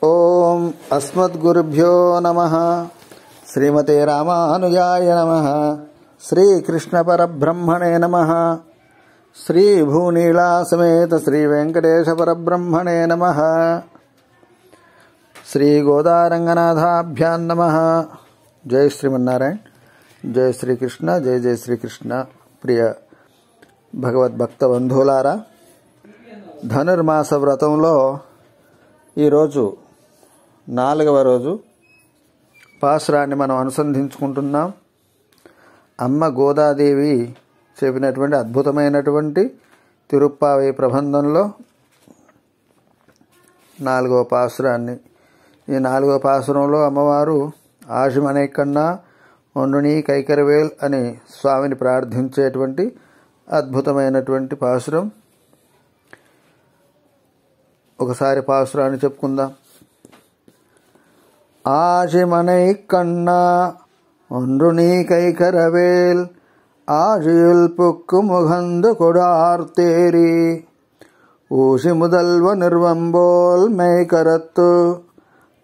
ఓం అస్మద్గురుభ్యో నమః. శ్రీమతే రామానుజాయ నమః. శ్రీకృష్ణ పరబ్రహ్మణే నమః. శ్రీ భూనీళా సమేత శ్రీ వెంకటేశ పరబ్రహ్మణే నమః. శ్రీ గోదారంగనాథాభ్యాం నమః. జై శ్రీమన్నారాయణ. జై శ్రీకృష్ణ. జై జై శ్రీకృష్ణ. ప్రియ భగవద్భక్త బంధువులారా, ధనుర్మాస వ్రతంలో ఈరోజు 4వ రోజు పాసురాన్ని మనం అనుసంధించుకుంటున్నాం. అమ్మ గోదాదేవి చెప్పినటువంటి అద్భుతమైనటువంటి తిరుప్పావై ప్రబంధంలో 4వ పాసురాన్ని. ఈ 4వ పాసురంలో అమ్మవారు ఆశిమనే కన్నా ఒండునీ కైకరవేల్ అని స్వామిని ప్రార్థించేటువంటి అద్భుతమైనటువంటి పాసురం. ఒకసారి పాసురాన్ని చెప్పుకుందాం. ఆశిమనై కన్నా ఒండ్రునీ కైకరవేల్ ஆழியில் புக்கு முகந்து கொடார்த்தேரி ஊசி முதல்வ நிர்வம்போல் மெய்கரத்து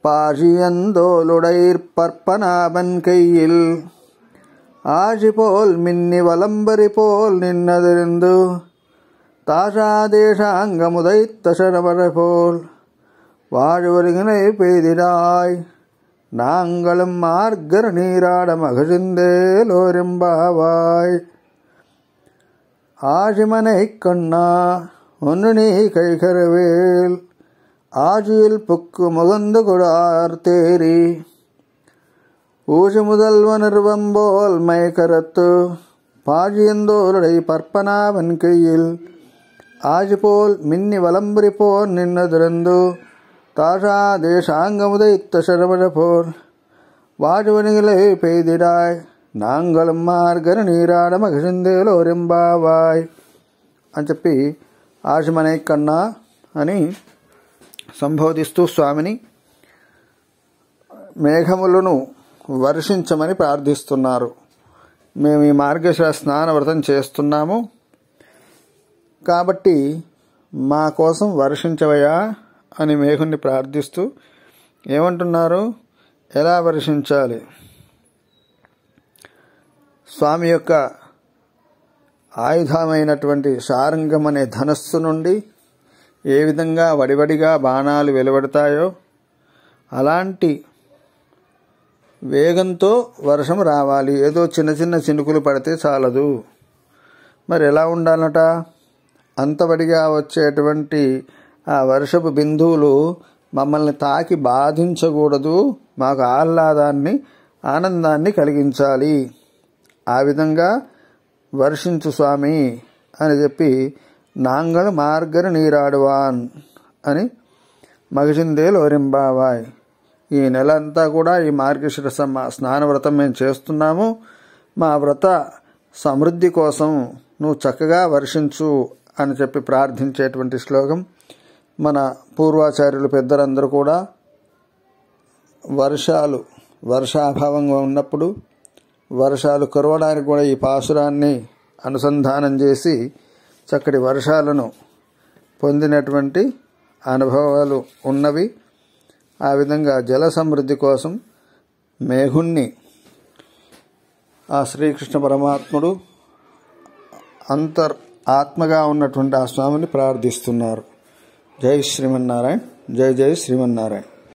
பாஷியந்தோளுடைர் பற்பனாபன் கையில் ஆஷி போல் மின்னி வலம்பரி போல் நின்னதிருந்து தாஷாதேஷாங்கமுதைத்த சரவர போல் வாழ்வருகினை பெய்திடாய் நாங்களும் மார்கர நீராட மகிழ்ந்தேலோரெம்பாவாய். ஆழிமனை கண்ணா ஒன்னு நீ கைகரவேல் ஆஜியில் புக்கு முகந்து கொடார் தேரி ஊசி முதல்வ நிர்வம்போல் மைகரத்து பாஜியந்தோருடை பற்பனாவன் கையில் ஆஜி போல் மின்னி வலம்புரி போல் நின்னதிருந்து தாஷா தேசாங்கமுதைத்த சரவர போல் வாஜவனிகளை பெய்திடாய் நாங்களும் మార్గర నీరాడ మగిసిందేలోరెంబావాయ్ అని చెప్పి ఆశమనే కన్నా అని సంబోధిస్తూ స్వామిని మేఘములను వర్షించమని ప్రార్థిస్తున్నారు. మేము ఈ మార్గశిర స్నాన వ్రతం చేస్తున్నాము కాబట్టి మా కోసం వర్షించవయా అని మేఘుణ్ణి ప్రార్థిస్తూ ఏమంటున్నారు? ఎలా వర్షించాలి? స్వామి యొక్క ఆయుధమైనటువంటి శారంగం అనే ధనస్సు నుండి ఏ విధంగా వడివడిగా బాణాలు వెలువడతాయో అలాంటి వేగంతో వర్షం రావాలి. ఏదో చిన్న చిన్న చినుకులు పడితే చాలదు. మరి ఎలా ఉండాలట? అంతవడిగా వచ్చేటువంటి ఆ వర్షపు బిందువులు మమ్మల్ని తాకి బాధించకూడదు, మాకు ఆహ్లాదాన్ని ఆనందాన్ని కలిగించాలి. ఆ విధంగా వర్షించు స్వామి అని చెప్పి నాంగళ మార్గర నీరాడువాన్ అని మగిసిందేలోరెంబావాయ్. ఈ నెల అంతా కూడా ఈ మార్గశిర స్నాన వ్రతం మేము చేస్తున్నాము. మా వ్రత సమృద్ధి కోసం నువ్వు చక్కగా వర్షించు అని చెప్పి ప్రార్థించేటువంటి శ్లోకం. మన పూర్వాచార్యులు పెద్దలందరూ కూడా వర్షాభావంగా ఉన్నప్పుడు వర్షాలు కురవడానికి కూడా ఈ పాసురాన్ని అనుసంధానం చేసి చక్కటి వర్షాలను పొందినటువంటి అనుభవాలు ఉన్నవి. ఆ విధంగా జల సమృద్ధి కోసం మేఘుణ్ణి ఆ శ్రీకృష్ణ పరమాత్ముడు ఆత్మగా ఉన్నటువంటి ఆ స్వామిని ప్రార్థిస్తున్నారు. జై శ్రీమన్నారాయణ. జై జై శ్రీమన్నారాయణ.